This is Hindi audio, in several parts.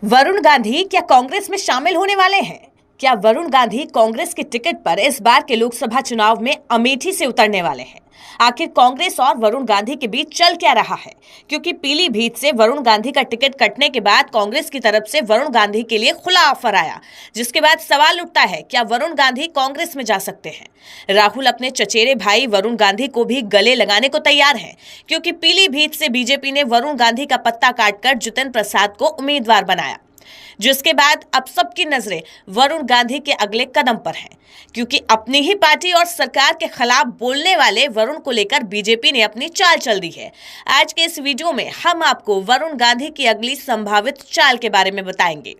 वरुण गांधी क्या कांग्रेस में शामिल होने वाले हैं? क्या वरुण गांधी कांग्रेस के टिकट पर इस बार के लोकसभा चुनाव में अमेठी से उतरने वाले हैं? आखिर कांग्रेस और वरुण गांधी के बीच चल क्या रहा है? क्योंकि पीलीभीत से वरुण गांधी का टिकट कटने के बाद कांग्रेस की तरफ से वरुण गांधी के लिए खुला ऑफर आया, जिसके बाद सवाल उठता है, क्या वरुण गांधी कांग्रेस में जा सकते हैं? राहुल अपने चचेरे भाई वरुण गांधी को भी गले लगाने को तैयार है, क्योंकि पीलीभीत से बीजेपी ने वरुण गांधी का पत्ता काटकर जितिन प्रसाद को उम्मीदवार बनाया, जिसके बाद अब सबकी नजरें वरुण गांधी के अगले कदम पर हैं, क्योंकि अपनी ही पार्टी और सरकार के खिलाफ बोलने वाले वरुण को लेकर बीजेपी ने अपनी चाल चल दी है। आज के इस वीडियो में हम आपको वरुण गांधी की अगली संभावित चाल के बारे में बताएंगे।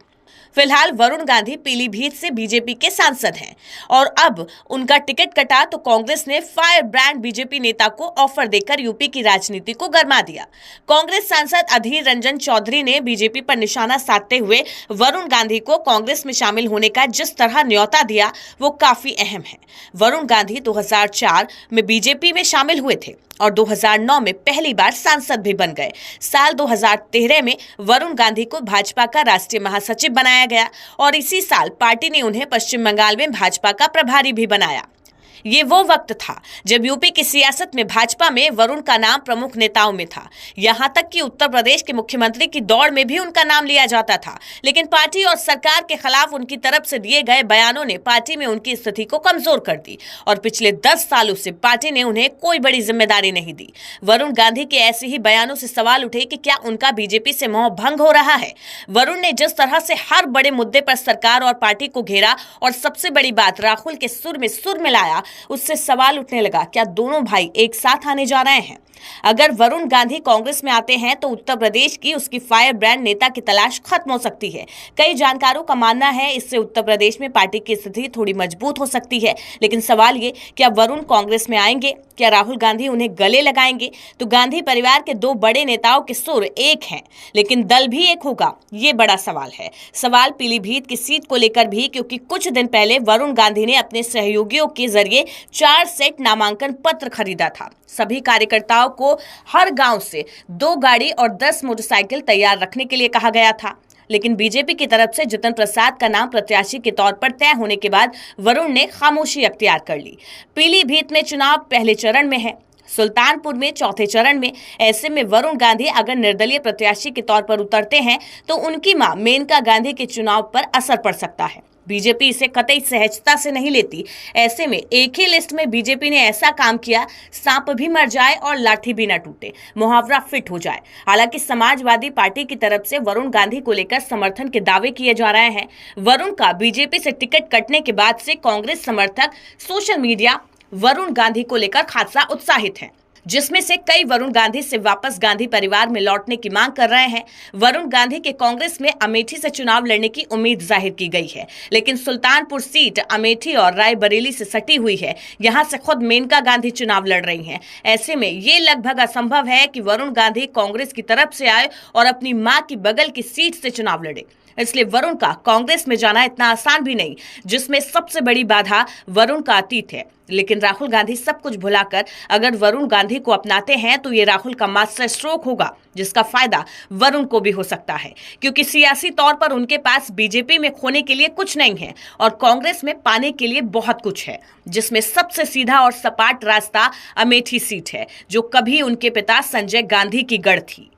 फिलहाल वरुण गांधी पीलीभीत से बीजेपी के सांसद हैं और अब उनका टिकट कटा तो कांग्रेस ने फायर ब्रांड बीजेपी नेता को ऑफर देकर यूपी की राजनीति को गरमा दिया। कांग्रेस सांसद अधीर रंजन चौधरी ने बीजेपी पर निशाना साधते हुए वरुण गांधी को कांग्रेस में शामिल होने का जिस तरह न्योता दिया वो काफी अहम है। वरुण गांधी 2004 में बीजेपी में शामिल हुए थे और 2009 में पहली बार सांसद भी बन गए। साल 2013 में वरुण गांधी को भाजपा का राष्ट्रीय महासचिव बनाया गया और इसी साल पार्टी ने उन्हें पश्चिम बंगाल में भाजपा का प्रभारी भी बनाया। ये वो वक्त था जब यूपी की सियासत में भाजपा में वरुण का नाम प्रमुख नेताओं में था। यहां तक कि उत्तर प्रदेश के मुख्यमंत्री की दौड़ में भी उनका नाम लिया जाता था, लेकिन पार्टी और सरकार के खिलाफ उनकी तरफ से दिए गए बयानों ने पार्टी में उनकी स्थिति को कमजोर कर दी और पिछले 10 सालों से पार्टी ने उन्हें कोई बड़ी जिम्मेदारी नहीं दी। वरुण गांधी के ऐसे ही बयानों से सवाल उठे कि क्या उनका बीजेपी से मोह भंग हो रहा है। वरुण ने जिस तरह से हर बड़े मुद्दे पर सरकार और पार्टी को घेरा और सबसे बड़ी बात राहुल के सुर में सुर मिलाया, उससे सवाल उठने लगा, क्या दोनों भाई एक साथ आने जा रहे हैं? अगर वरुण गांधी कांग्रेस में आते हैं तो उत्तर प्रदेश की उसकी फायर ब्रांड नेता की तलाश खत्म हो सकती है। कई जानकारों का मानना है इससे उत्तर प्रदेश में पार्टी की स्थिति थोड़ी मजबूत हो सकती है। लेकिन सवाल ये, क्या वरुण कांग्रेस में आएंगे? क्या राहुल गांधी उन्हें गले लगाएंगे? तो गांधी परिवार के दो बड़े नेताओं के सुर एक हैं, लेकिन दल भी एक होगा, ये बड़ा सवाल है। सवाल पीलीभीत की सीट को लेकर भी, क्योंकि कुछ दिन पहले वरुण गांधी ने अपने सहयोगियों के जरिए 4 सेट नामांकन पत्र खरीदा था। सभी कार्यकर्ताओं को हर गांव से 2 गाड़ी और 10 मोटरसाइकिल तैयार रखने के लिए कहा गया था। लेकिन बीजेपी की तरफ से जितिन प्रसाद का नाम प्रत्याशी के तौर पर तय होने के बाद वरुण ने खामोशी अख्तियार कर ली। पीलीभीत में चुनाव पहले चरण में है, सुल्तानपुर में चौथे चरण में। ऐसे में वरुण गांधी अगर निर्दलीय प्रत्याशी के तौर पर उतरते हैं तो उनकी मां मेनका गांधी के चुनाव पर असर पड़ सकता है। बीजेपी इसे कतई सहजता से नहीं लेती। ऐसे में एक ही लिस्ट में बीजेपी ने ऐसा काम किया, सांप भी मर जाए और लाठी भी न टूटे, मुहावरा फिट हो जाए। हालांकि समाजवादी पार्टी की तरफ से वरुण गांधी को लेकर समर्थन के दावे किए जा रहे हैं। वरुण का बीजेपी से टिकट कटने के बाद से कांग्रेस समर्थक सोशल मीडिया वरुण गांधी को लेकर खासा उत्साहित हैं, जिसमें से कई वरुण गांधी से वापस गांधी परिवार में लौटने की मांग कर रहे हैं। वरुण गांधी के कांग्रेस में अमेठी से चुनाव लड़ने की उम्मीद जाहिर की गई है, लेकिन सुल्तानपुर सीट अमेठी और रायबरेली से सटी हुई है। यहां से खुद मेनका गांधी चुनाव लड़ रही हैं। ऐसे में ये लगभग असंभव है कि वरुण गांधी कांग्रेस की तरफ से आए और अपनी मां की बगल की सीट से चुनाव लड़े। इसलिए वरुण का कांग्रेस में जाना इतना आसान भी नहीं, जिसमें सबसे बड़ी बाधा वरुण का अतीत है। लेकिन राहुल गांधी सब कुछ भुलाकर अगर वरुण गांधी को अपनाते हैं तो ये राहुल का मास्टर स्ट्रोक होगा, जिसका फायदा वरुण को भी हो सकता है, क्योंकि सियासी तौर पर उनके पास बीजेपी में खोने के लिए कुछ नहीं है और कांग्रेस में पाने के लिए बहुत कुछ है, जिसमें सबसे सीधा और सपाट रास्ता अमेठी सीट है, जो कभी उनके पिता संजय गांधी की गढ़ थी।